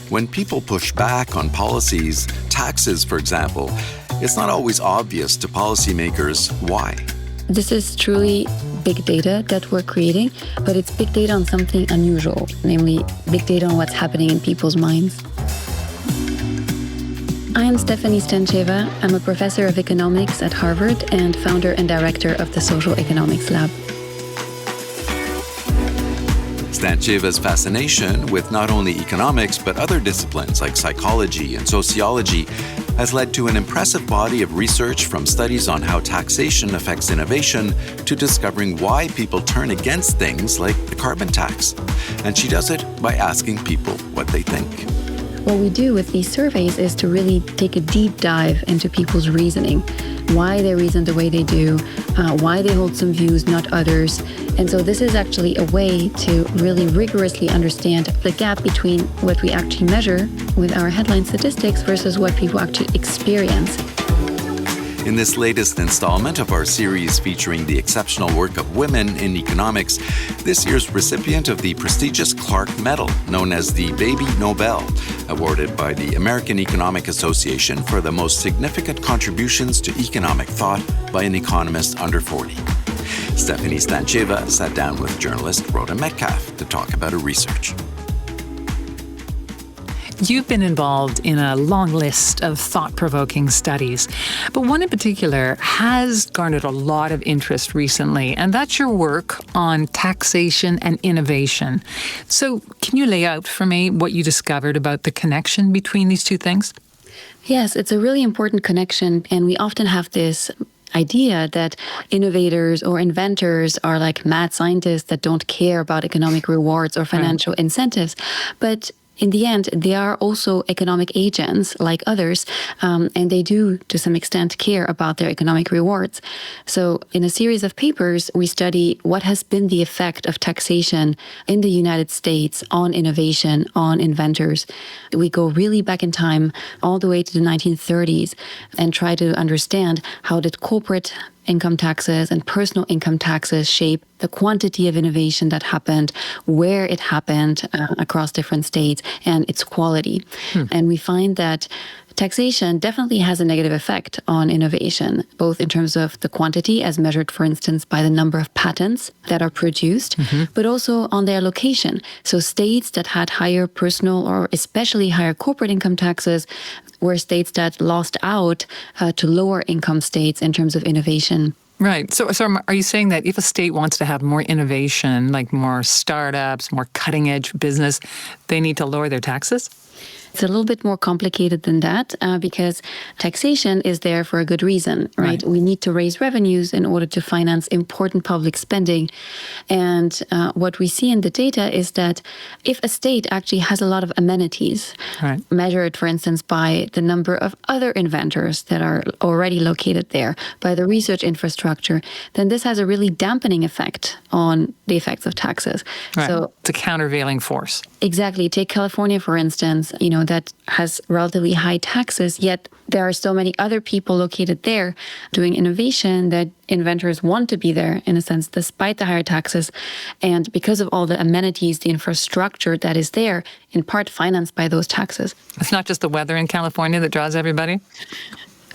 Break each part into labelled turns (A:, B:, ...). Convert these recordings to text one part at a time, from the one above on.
A: When people push back on policies, taxes, for example, it's not always obvious to policymakers why.
B: This is truly big data that we're creating, but it's big data on something unusual, namely big data on what's happening in people's minds. I am Stefanie Stantcheva. I'm a professor of economics at Harvard and founder and director of the Social Economics Lab.
A: Stantcheva's fascination with not only economics but other disciplines like psychology and sociology has led to an impressive body of research, from studies on how taxation affects innovation to discovering why people turn against things like the carbon tax. And she does it by asking people what they think.
B: What we do with these surveys is to really take a deep dive into people's reasoning, why they reason the way they do, why they hold some views, not others. And so this is actually a way to really rigorously understand the gap between what we actually measure with our headline statistics versus what people actually experience.
A: In this latest installment of our series featuring the exceptional work of women in economics, this year's recipient of the prestigious Clark Medal, known as the Baby Nobel, awarded by the American Economic Association for the most significant contributions to economic thought by an economist under 40. Stefanie Stantcheva sat down with journalist Rhoda Metcalfe to talk about her research.
C: You've been involved in a long list of thought-provoking studies, but one in particular has garnered a lot of interest recently, and that's your work on taxation and innovation. So can you lay out for me what you discovered about the connection between these two things?
B: Yes, it's a really important connection, and we often have this idea that innovators or inventors are like mad scientists that don't care about economic rewards or financial incentives. But in the end, they are also economic agents like others, and they do, to some extent, care about their economic rewards. So in a series of papers, we study what has been the effect of taxation in the United States on innovation, on inventors. We go really back in time, all the way to the 1930s, and try to understand how did corporate income taxes and personal income taxes shape the quantity of innovation that happened, where it happened across different states, and its quality. And we find that taxation definitely has a negative effect on innovation, both in terms of the quantity, as measured, for instance, by the number of patents that are produced, but also on their location. So states that had higher personal or especially higher corporate income taxes were states that lost out to lower income states in terms of innovation.
C: Right. So are you saying that if a state wants to have more innovation, like more startups, more cutting-edge business, they need to lower their taxes?
B: It's a little bit more complicated than that because taxation is there for a good reason, right? We need to raise revenues in order to finance important public spending. And what we see in the data is that if a state actually has a lot of amenities, measured, for instance, by the number of other inventors that are already located there, by the research infrastructure, then this has a really dampening effect on the effects of taxes.
C: So it's a countervailing force.
B: Exactly. Take California, for instance, that has relatively high taxes, yet there are so many other people located there doing innovation that inventors want to be there, in a sense, despite the higher taxes. And because of all the amenities, the infrastructure that is there, in part financed by those taxes.
C: It's not just the weather in California that draws everybody?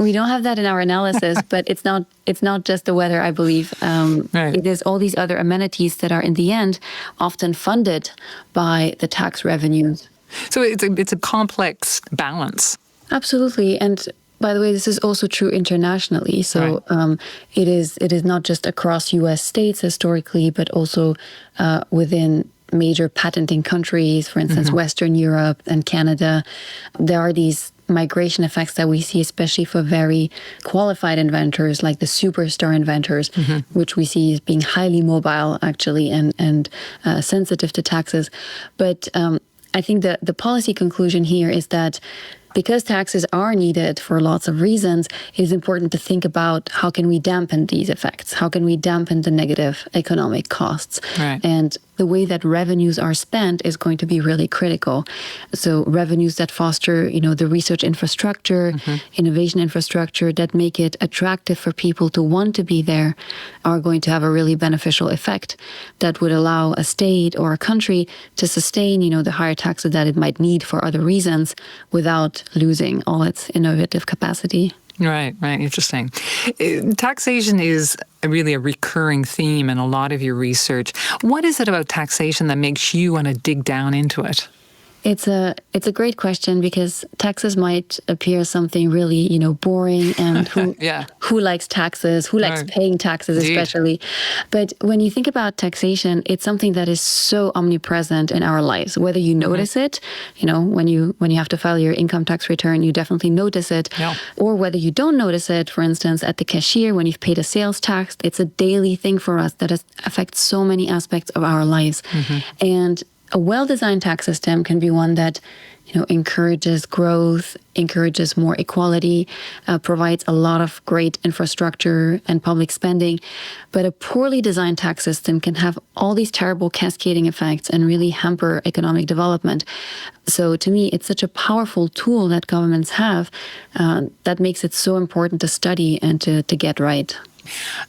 B: We don't have that in our analysis, but it's not just the weather, I believe. It is all these other amenities that are, in the end, often funded by the tax revenues.
C: So it's a complex balance.
B: Absolutely. And by the way, this is also true internationally. So it is not just across U.S. states historically, but also within major patenting countries, for instance, Western Europe and Canada. There are these migration effects that we see, especially for very qualified inventors, like the superstar inventors, which we see as being highly mobile, actually, and sensitive to taxes. But I think the policy conclusion here is that because taxes are needed for lots of reasons, it is important to think about how can we dampen these effects? How can we dampen the negative economic costs?
C: Right.
B: And the way that revenues are spent is going to be really critical. So revenues that foster, the research infrastructure, innovation infrastructure that make it attractive for people to want to be there are going to have a really beneficial effect that would allow a state or a country to sustain, the higher taxes that it might need for other reasons without losing all its innovative capacity.
C: Right. Interesting. Taxation is really a recurring theme in a lot of your research. What is it about taxation that makes you want to dig down into it?
B: It's a great question because taxes might appear something really, boring, and who likes taxes? Who likes paying taxes, especially? But when you think about taxation, it's something that is so omnipresent in our lives. Whether you notice it, when you have to file your income tax return, you definitely notice it.
C: Yeah.
B: Or whether you don't notice it, for instance, at the cashier when you've paid a sales tax, it's a daily thing for us that affects so many aspects of our lives. And a well-designed tax system can be one that, encourages growth, encourages more equality, provides a lot of great infrastructure and public spending. But a poorly designed tax system can have all these terrible cascading effects and really hamper economic development. So to me, it's such a powerful tool that governments have that makes it so important to study and to get right.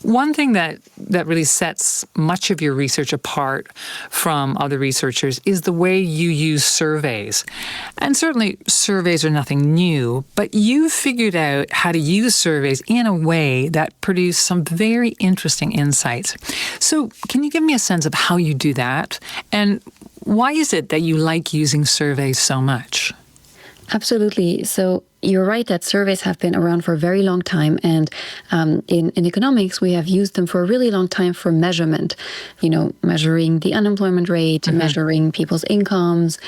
C: One thing that really sets much of your research apart from other researchers is the way you use surveys. And certainly surveys are nothing new, but you've figured out how to use surveys in a way that produce some very interesting insights. So can you give me a sense of how you do that? And why is it that you like using surveys so much?
B: Absolutely. So you're right that surveys have been around for a very long time. And in economics, we have used them for a really long time for measurement, measuring the unemployment rate, measuring people's incomes.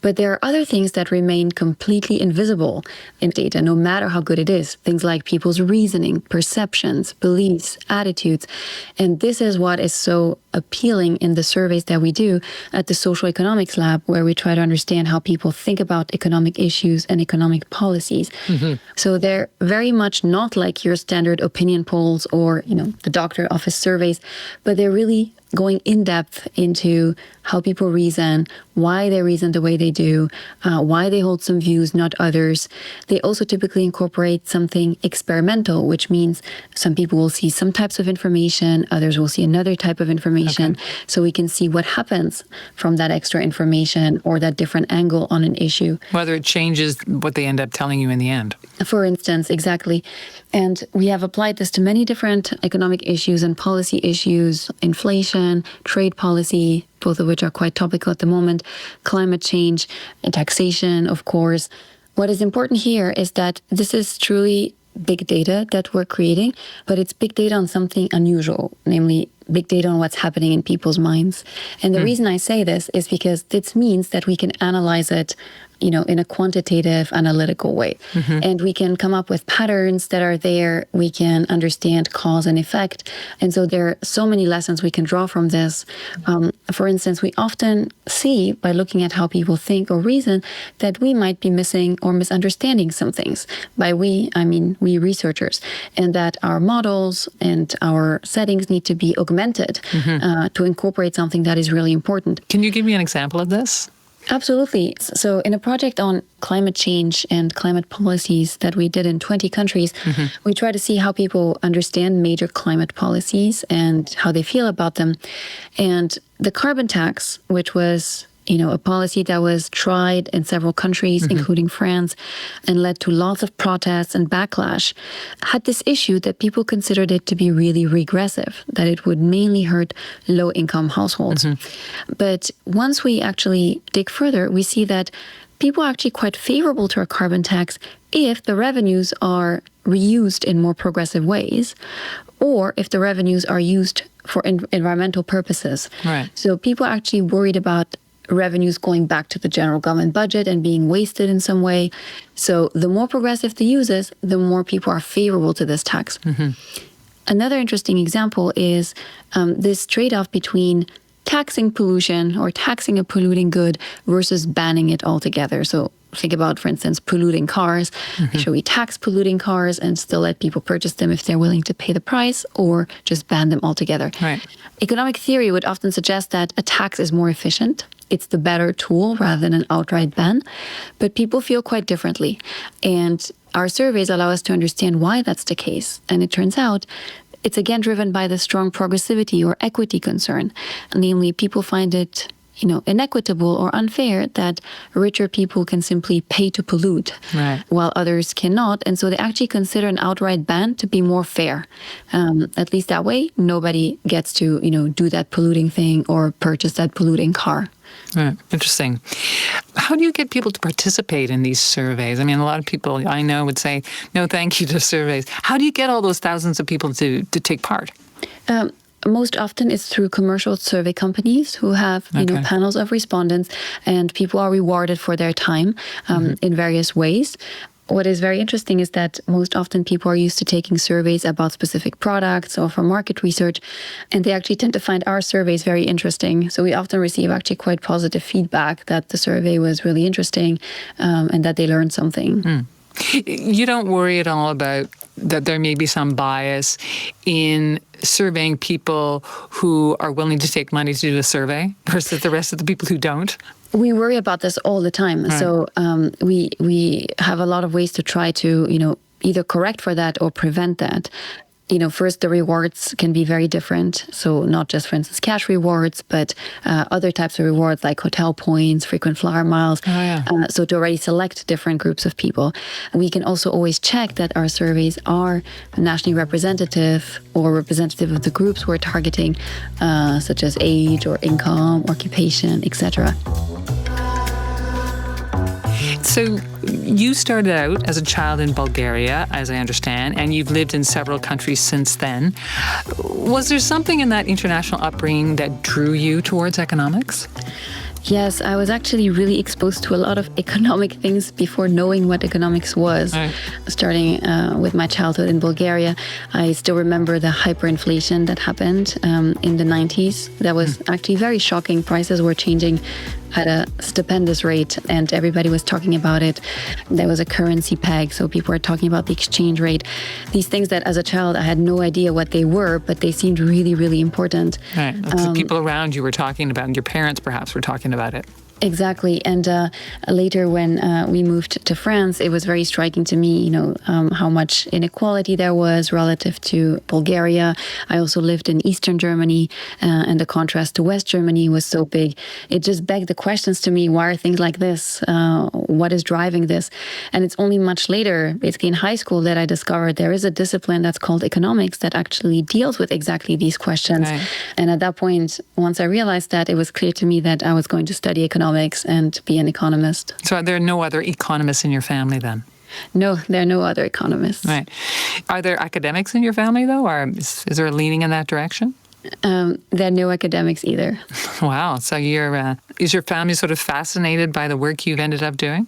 B: But there are other things that remain completely invisible in data, no matter how good it is. Things like people's reasoning, perceptions, beliefs, attitudes. And this is what is so appealing in the surveys that we do at the Social Economics Lab, where we try to understand how people think about economic issues and economic policies. So they're very much not like your standard opinion polls or, the doctor office surveys, but they're really going in depth into how people reason, why they reason the way they do, why they hold some views, not others. They also typically incorporate something experimental, which means some people will see some types of information, others will see another type of information. Okay. So we can see what happens from that extra information or that different angle on an issue.
C: Whether it changes what they end up telling you in the end.
B: For instance, exactly. And we have applied this to many different economic issues and policy issues, inflation, trade policy, both of which are quite topical at the moment, climate change, and taxation, of course. What is important here is that this is truly big data that we're creating, but it's big data on something unusual, namely big data on what's happening in people's minds. And the reason I say this is because this means that we can analyze it in a quantitative, analytical way. And we can come up with patterns that are there. We can understand cause and effect. And so there are so many lessons we can draw from this. For instance, we often see by looking at how people think or reason that we might be missing or misunderstanding some things. By we, I mean we researchers. And that our models and our settings need to be augmented to incorporate something that is really important.
C: Can you give me an example of this?
B: Absolutely. So in a project on climate change and climate policies that we did in 20 countries, we try to see how people understand major climate policies and how they feel about them. And the carbon tax, which was a policy that was tried in several countries, including France, and led to lots of protests and backlash, had this issue that people considered it to be really regressive, that it would mainly hurt low-income households. But once we actually dig further, we see that people are actually quite favorable to a carbon tax if the revenues are reused in more progressive ways, or if the revenues are used for environmental purposes.
C: Right.
B: So people are actually worried about revenues going back to the general government budget and being wasted in some way. So the more progressive the use is, the more people are favorable to this tax. Another interesting example is this trade-off between taxing pollution or taxing a polluting good versus banning it altogether. So think about, for instance, polluting cars. Should we tax polluting cars and still let people purchase them if they're willing to pay the price, or just ban them altogether?
C: Right.
B: Economic theory would often suggest that a tax is more efficient. It's the better tool rather than an outright ban. But people feel quite differently. And our surveys allow us to understand why that's the case. And it turns out it's again driven by the strong progressivity or equity concern. Namely, people find it inequitable or unfair that richer people can simply pay to pollute,
C: right,
B: while others cannot. And so they actually consider an outright ban to be more fair. At least that way, nobody gets to, do that polluting thing or purchase that polluting car.
C: Right. Interesting. How do you get people to participate in these surveys? I mean, a lot of people I know would say, no, thank you to surveys. How do you get all those thousands of people to take part?
B: Most often it's through commercial survey companies who have panels of respondents, and people are rewarded for their time in various ways. What is very interesting is that most often people are used to taking surveys about specific products or for market research, and they actually tend to find our surveys very interesting. So we often receive actually quite positive feedback that the survey was really interesting and that they learned something.
C: You don't worry at all about that there may be some bias in surveying people who are willing to take money to do a survey versus the rest of the people who don't?
B: We worry about this all the time. Right. So we have a lot of ways to try to, either correct for that or prevent that. First, the rewards can be very different. So not just, for instance, cash rewards, but other types of rewards like hotel points, frequent flyer miles.
C: Oh, yeah.
B: So to already select different groups of people. We can also always check that our surveys are nationally representative or representative of the groups we're targeting, such as age or income, occupation, etc.
C: So you started out as a child in Bulgaria, as I understand, and you've lived in several countries since then. Was there something in that international upbringing that drew you towards economics?
B: Yes, I was actually really exposed to a lot of economic things before knowing what economics was. Right. Starting with my childhood in Bulgaria, I still remember the hyperinflation that happened in the 90s. That was actually very shocking. Prices were changing at a stupendous rate, and everybody was talking about it. There was a currency peg, so people were talking about the exchange rate. These things that as a child I had no idea what they were, but they seemed really, really important.
C: Right. The people around you were talking about, and your parents perhaps were talking about it.
B: Exactly. And later when we moved to France, it was very striking to me, how much inequality there was relative to Bulgaria. I also lived in Eastern Germany, and the contrast to West Germany was so big. It just begged the questions to me, why are things like this? What is driving this? And it's only much later, basically in high school, that I discovered there is a discipline that's called economics that actually deals with exactly these questions. Right. And at that point, once I realized that, it was clear to me that I was going to study economics and be an economist.
C: So there are no other economists in your family then?
B: No, there are no other economists.
C: Right. Are there academics in your family, though? Or is there a leaning in that direction?
B: There are no academics either.
C: Wow. So is your family sort of fascinated by the work you've ended up doing?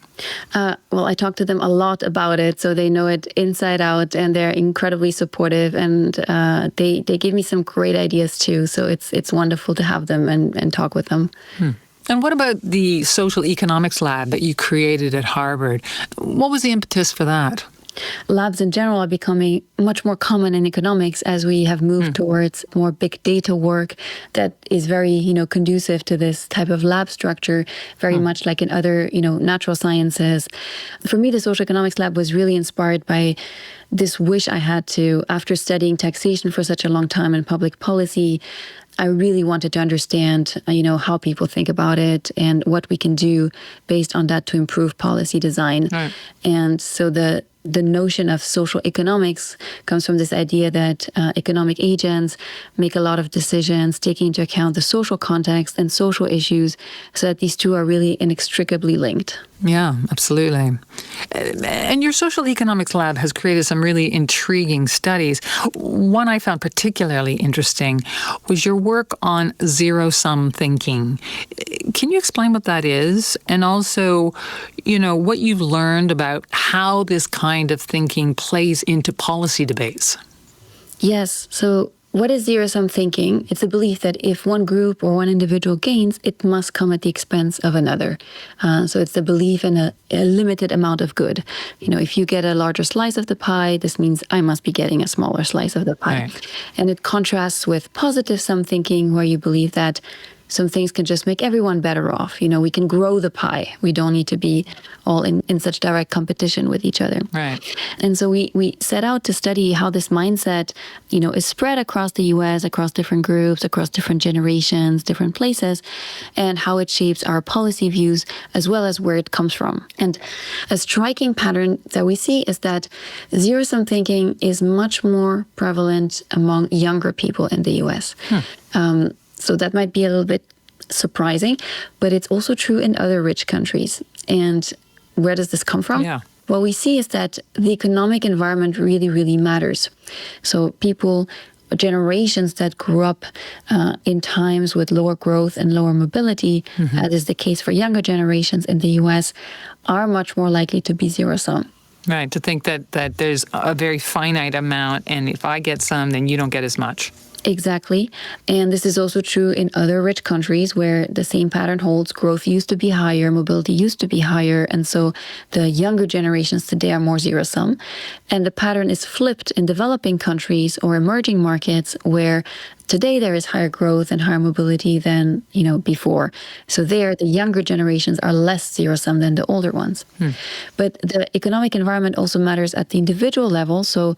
B: Well, I talk to them a lot about it, so they know it inside out, and they're incredibly supportive, and they give me some great ideas too. So it's wonderful to have them and talk with them.
C: And what about the social economics lab that you created at Harvard? What was the impetus for that?
B: Labs in general are becoming much more common in economics as we have moved towards more big data work that is very, conducive to this type of lab structure, very much like in other, natural sciences. For me, the social economics lab was really inspired by this wish I had to, after studying taxation for such a long time in public policy, I really wanted to understand, how people think about it and what we can do based on that to improve policy design. Right. And so the notion of social economics comes from this idea that economic agents make a lot of decisions taking into account the social context and social issues, so that these two are really inextricably linked.
C: Yeah, absolutely. And your social economics lab has created some really intriguing studies. One I found particularly interesting was your work on zero-sum thinking. Can you explain what that is? And also, what you've learned about how this kind of thinking plays into policy debates?
B: Yes. So what is zero-sum thinking? It's a belief that if one group or one individual gains, it must come at the expense of another. So it's the belief in a limited amount of good. If you get a larger slice of the pie, this means I must be getting a smaller slice of the pie.
C: Right.
B: And it contrasts with positive-sum thinking, where you believe that some things can just make everyone better off. We can grow the pie. We don't need to be all in such direct competition with each other.
C: Right.
B: And so we set out to study how this mindset, is spread across the US, across different groups, across different generations, different places, and how it shapes our policy views, as well as where it comes from. And a striking pattern that we see is that zero-sum thinking is much more prevalent among younger people in the US. So that might be a little bit surprising, but it's also true in other rich countries. And where does this come from?
C: Yeah.
B: What we see is that the economic environment really, really matters. So generations that grew up in times with lower growth and lower mobility, as is the case for younger generations in the US, are much more likely to be zero-sum.
C: Right, to think that there's a very finite amount, and if I get some, then you don't get as much.
B: Exactly. And this is also true in other rich countries where the same pattern holds. Growth used to be higher, mobility used to be higher, and so the younger generations today are more zero-sum. And the pattern is flipped in developing countries or emerging markets where today there is higher growth and higher mobility than, before. So there, the younger generations are less zero-sum than the older ones. But the economic environment also matters at the individual level. So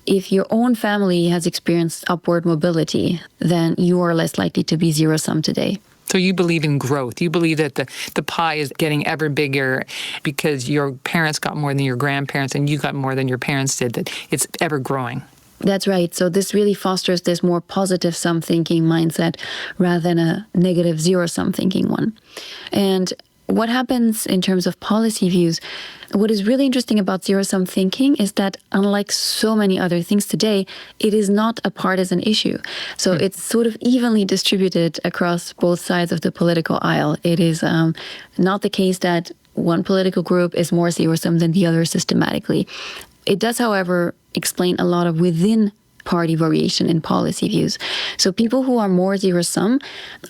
B: if your own family has experienced upward mobility, then you are less likely to be zero-sum today.
C: So you believe in growth. You believe that the pie is getting ever bigger because your parents got more than your grandparents and you got more than your parents did, that it's ever growing.
B: That's right. So this really fosters this more positive-sum thinking mindset rather than a negative zero-sum thinking one. And what happens in terms of policy views, what is really interesting about zero-sum thinking is that unlike so many other things today, it is not a partisan issue. So it's sort of evenly distributed across both sides of the political aisle. It is not the case that one political group is more zero-sum than the other systematically. It does, however, explain a lot of within-party variation in policy views. So people who are more zero-sum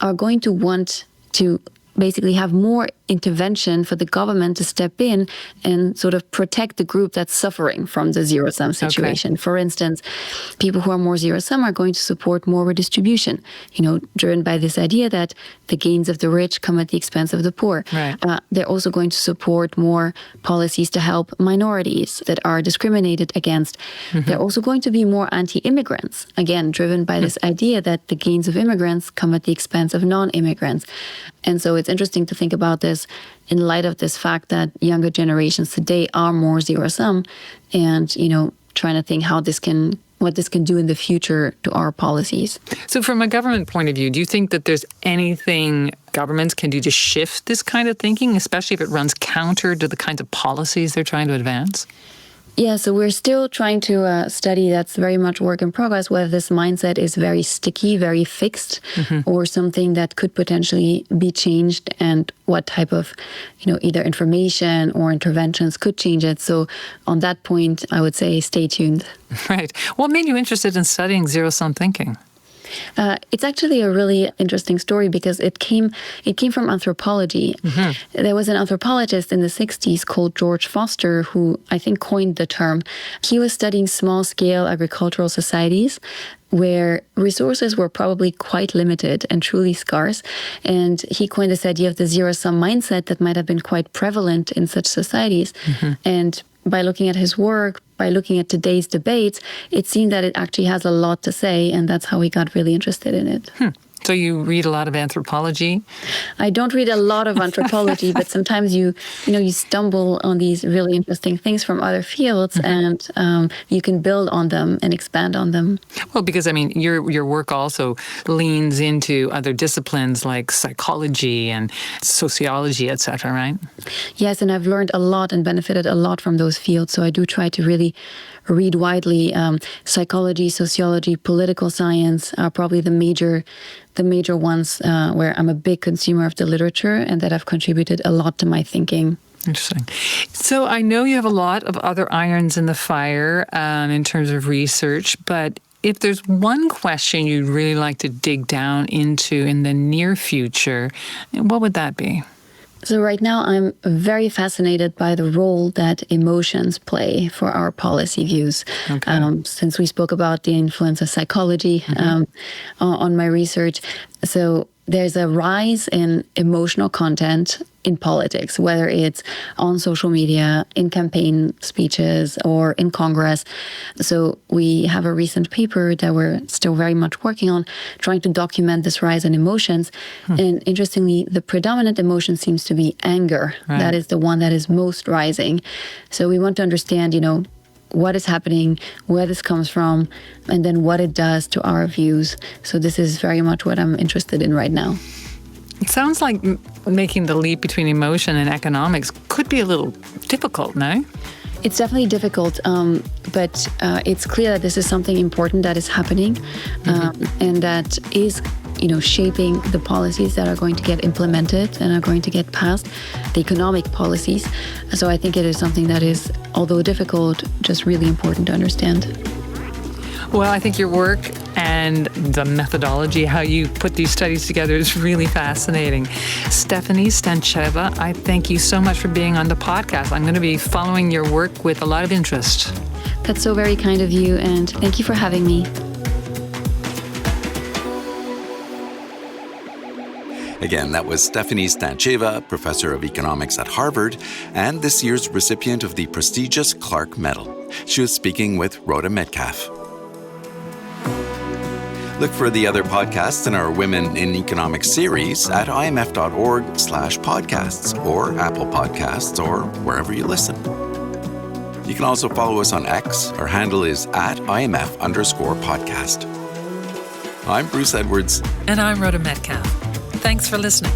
B: are going to want to basically have more intervention for the government to step in and sort of protect the group that's suffering from the zero-sum situation. Okay. For instance, people who are more zero-sum are going to support more redistribution, driven by this idea that the gains of the rich come at the expense of the poor.
C: Right.
B: They're also going to support more policies to help minorities that are discriminated against. They're also going to be more anti-immigrants, again, driven by this idea that the gains of immigrants come at the expense of non-immigrants. And so it's interesting to think about this in light of this fact that younger generations today are more zero-sum and, trying to think what this can do in the future to our policies.
C: So from a government point of view, do you think that there's anything governments can do to shift this kind of thinking, especially if it runs counter to the kinds of policies they're trying to advance?
B: Yeah, so we're still trying to study, that's very much work in progress, whether this mindset is very sticky, very fixed, or something that could potentially be changed, and what type of, either information or interventions could change it. So on that point, I would say stay tuned.
C: Right. What made you interested in studying zero-sum thinking?
B: It's actually a really interesting story because it came from anthropology. There was an anthropologist in the 60s called George Foster who I think coined the term. He was studying small-scale agricultural societies where resources were probably quite limited and truly scarce. And he coined this idea of the zero-sum mindset that might have been quite prevalent in such societies. And by looking at his work, by looking at today's debates, it seemed that it actually has a lot to say, and that's how we got really interested in it.
C: So you read a lot of anthropology?
B: I don't read a lot of anthropology, but sometimes you stumble on these really interesting things from other fields, and you can build on them and expand on them.
C: Well, because your work also leans into other disciplines like psychology and sociology, etc., right?
B: Yes, and I've learned a lot and benefited a lot from those fields. So I do try to really read widely. Psychology, sociology, political science are probably the major ones where I'm a big consumer of the literature and that have contributed a lot to my thinking.
C: Interesting. So I know you have a lot of other irons in the fire in terms of research, but if there's one question you'd really like to dig down into in the near future, what would that be?
B: So right now, I'm very fascinated by the role that emotions play for our policy views.
C: Okay.
B: Since we spoke about the influence of psychology on my research, so there's a rise in emotional content in politics, whether it's on social media, in campaign speeches, or in Congress. So we have a recent paper that we're still very much working on, trying to document this rise in emotions. And interestingly, the predominant emotion seems to be anger.
C: Right.
B: That is the one that is most rising. So we want to understand, what is happening, where this comes from, and then what it does to our views. So this is very much what I'm interested in right now.
C: It sounds like making the leap between emotion and economics could be a little difficult, no?
B: It's definitely difficult, but it's clear that this is something important that is happening, and that is, shaping the policies that are going to get implemented and are going to get passed, the economic policies. So I think it is something that is, although difficult, just really important to understand.
C: Well, I think your work and the methodology, how you put these studies together, is really fascinating. Stefanie Stantcheva, I thank you so much for being on the podcast. I'm going to be following your work with a lot of interest.
B: That's so very kind of you, and thank you for having me.
A: Again, that was Stefanie Stantcheva, professor of economics at Harvard, and this year's recipient of the prestigious Clark Medal. She was speaking with Rhoda Metcalfe. Look for the other podcasts in our Women in Economics series at imf.org/podcasts or Apple Podcasts or wherever you listen. You can also follow us on X. Our handle is @IMF_podcast. I'm Bruce Edwards.
C: And I'm Rhoda Metcalfe. Thanks for listening.